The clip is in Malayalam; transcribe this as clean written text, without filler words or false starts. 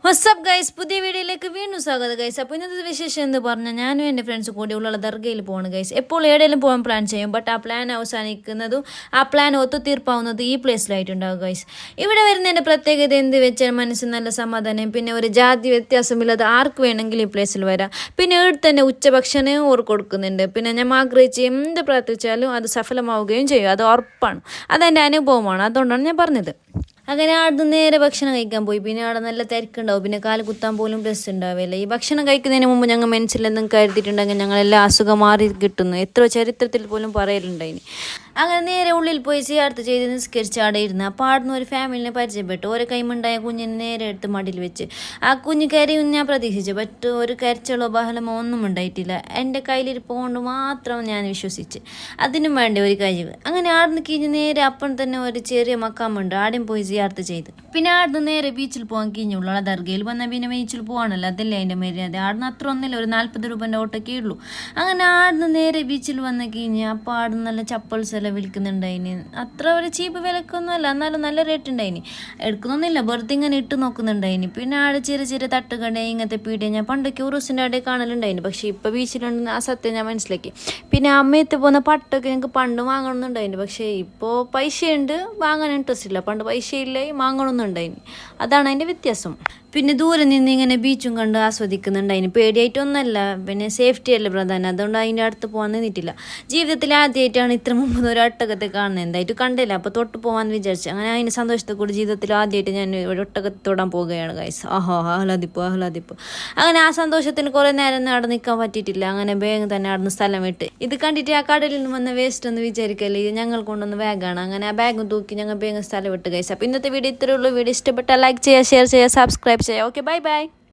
വാട്സ്ആപ്പ് ഗൈസ്, പുതിയ വീഡിയോയിലേക്ക് വീണ്ടും സ്വാഗതം ഗൈസ്. അപ്പോൾ ഇന്നത്തെ വിശേഷം എന്ന് പറഞ്ഞാൽ ഞാനും എൻ്റെ ഫ്രണ്ട്സും കൂടി ഉള്ള ദർഗയിൽ പോകണം ഗൈസ്. എപ്പോൾ എവിടെയെങ്കിലും പോകാൻ പ്ലാൻ ചെയ്യും, ബട്ട് ആ പ്ലാൻ അവസാനിക്കുന്നതും ആ പ്ലാൻ ഒത്തുതീർപ്പാവുന്നത് ഈ പ്ലേസിലായിട്ടുണ്ടാവും ഗൈസ്. ഇവിടെ വരുന്നതിൻ്റെ പ്രത്യേകത എന്ത് വെച്ചാൽ മനസ്സിന് നല്ല സമാധാനം, പിന്നെ ഒരു ജാതി വ്യത്യാസമില്ലാതെ ആർക്ക് വേണമെങ്കിലും ഈ പ്ലേസിൽ വരാം. പിന്നെ ഇവിടെ തന്നെ ഉച്ചഭക്ഷണവും ഓർ കൊടുക്കുന്നുണ്ട്. പിന്നെ ഞാൻ ആഗ്രഹിച്ച് എന്ത് പ്രാർത്ഥിച്ചാലും അത് സഫലമാവുകയും ചെയ്യും, അത് ഉറപ്പാണ്. അതെൻ്റെ അനുഭവമാണ്, അതുകൊണ്ടാണ് ഞാൻ പറഞ്ഞത്. അങ്ങനെ അവിടെ നേരെ ഭക്ഷണം കഴിക്കാൻ പോയി. പിന്നെ അവിടെ നല്ല തിരക്കുണ്ടാവും, പിന്നെ കാല് കുത്താൻ പോലും ഡ്രസ്സ് ഉണ്ടാവില്ല. ഈ ഭക്ഷണം കഴിക്കുന്നതിന് മുമ്പ് ഞങ്ങൾ മനസ്സിലെന്തെങ്കിലും കരുതിയിട്ടുണ്ടെങ്കിൽ ഞങ്ങളെല്ലാം അസുഖം മാറി കിട്ടുന്നു, എത്ര ചരിത്രത്തിൽ പോലും പറയലുണ്ടായിന്. അങ്ങനെ നേരെ ഉള്ളിൽ പോയി സിയാർത്ത് ചെയ്ത് നിസ്കരിച്ച് അവിടെ ഇരുന്ന് അപ്പോൾ ആടുന്ന ഒരു ഫാമിലിനെ പരിചയപ്പെട്ടു. ഓരോ കൈമുണ്ടായ കുഞ്ഞിനെ നേരെ എടുത്ത് മടിയിൽ വെച്ച് ആ കുഞ്ഞ് കരയും ഞാൻ പ്രതീക്ഷിച്ചു, ബട്ട് ഒരു കരച്ചളോ ബഹളമോ ഒന്നും ഉണ്ടായിട്ടില്ല. എൻ്റെ കയ്യിലിരിപ്പ് കൊണ്ട് മാത്രം ഞാൻ വിശ്വസിച്ച്, അതിനും വേണ്ട ഒരു കഴിവ്. അങ്ങനെ ആടുന്ന് കിഞ്ഞ് നേരെ അപ്പം തന്നെ ഒരു ചെറിയ മക്കാമുണ്ട്, ആടെയും പോയി സിയാർത്ത് ചെയ്ത് പിന്നെ ആടുന്ന് നേരെ ബീച്ചിൽ പോകാൻ കിഞ്ഞുള്ളൂ. ദർഗയിൽ വന്നാൽ പിന്നെ ബീച്ചിൽ പോകാനല്ലോ, അതല്ലേ അതിൻ്റെ മര്യാദ. ആടുന്ന് അത്ര ഒന്നുമില്ല, ഒരു 40 രൂപൻ്റെ ഓട്ടൊക്കെ ഉള്ളൂ. അങ്ങനെ ആടുന്ന് നേരെ ബീച്ചിൽ വന്ന കിഞ്ഞ് അപ്പോൾ ആടുന്ന് നല്ല ചപ്പൽസ് എല്ലാം വിൽക്കുന്നുണ്ടായിന്. അത്ര ഒരു ചീപ്പ് വിലക്കൊന്നും അല്ല, എന്നാലും നല്ല റേറ്റ് ഉണ്ടായിന്. എടുക്കുന്നൊന്നുമില്ല, വെറുതെ ഇങ്ങനെ ഇട്ട് നോക്കുന്നുണ്ടായിന്. പിന്നെ ആടെ ചെറിയ ചെറിയ തട്ടുകട ഇങ്ങനത്തെ പീടിയ ഞാൻ പണ്ടൊക്കെ ഉറൂസിൻ്റെ അവിടെ കാണലുണ്ടായിന്, പക്ഷേ ഇപ്പോൾ ബീച്ചിലുണ്ട് ആ സത്യം ഞാൻ മനസ്സിലാക്കി. പിന്നെ അമ്മയത്ത് പോകുന്ന പട്ടൊക്കെ ഞങ്ങൾക്ക് പണ്ട് വാങ്ങണമെന്നുണ്ടായിന്, പക്ഷേ ഇപ്പോൾ പൈസയുണ്ട്, വാങ്ങാൻ ഇൻട്രസ്റ്റ് ഇല്ല. പണ്ട് പൈസയില്ലേ, വാങ്ങണമെന്നുണ്ടായിന്, അതാണ് അതിൻ്റെ വ്യത്യാസം. പിന്നെ ദൂരെ നിന്ന് ഇങ്ങനെ ബീച്ചും കണ്ട് ആസ്വദിക്കുന്നുണ്ടായിന്. പേടിയായിട്ടൊന്നല്ല, പിന്നെ സേഫ്റ്റി അല്ലേ പ്രധാനം, അതുകൊണ്ട് അതിൻ്റെ അടുത്ത് പോകാൻ നിന്നിട്ടില്ല. ജീവിതത്തിൽ ആദ്യമായിട്ടാണ് ഇത്ര മുമ്പ് ഒരു ഒട്ടകത്തെ കാണുന്നത്, എന്തായിട്ട് കണ്ടില്ല, അപ്പോൾ തൊട്ട് പോകാമെന്ന് വിചാരിച്ചു. അങ്ങനെ അതിൻ്റെ സന്തോഷത്തെ കൂടി ജീവിതത്തിൽ ആദ്യമായിട്ട് ഞാൻ ഒരു ഒട്ടകത്തെ തൊടാൻ പോവുകയാണ് ഗൈസ്. ആഹ്ലാദിപ്പ്. അങ്ങനെ ആ സന്തോഷത്തിന് കുറേ നേരം അവിടെ നിൽക്കാൻ പറ്റിയിട്ടില്ല. അങ്ങനെ വേഗം തന്നെ അവിടെ നിന്ന് സ്ഥലം വിട്ട്. ഇത് കണ്ടിട്ട് ആ കടലിൽ നിന്ന് വന്ന വേസ്റ്റ് ഒന്ന് വിചാരിക്കല്ലേ, ഇത് ഞങ്ങൾ കൊണ്ടുവന്ന ബാഗാണ്. അങ്ങനെ ആ ബാഗും തൂക്കി ഞങ്ങൾ വേഗം സ്ഥലം വിട്ട് ഗൈസ്. അപ്പോൾ ഇന്നത്തെ വീഡിയോ ഇത്രയേ ഉള്ളൂ. വീഡിയോ ഇഷ്ടപ്പെട്ടാൽ ലൈക്ക് ചെയ്യുക, ഷെയർ ചെയ്യുക, സബ്സ്ക്രൈബ് ചെയ്യുക. Okay, by.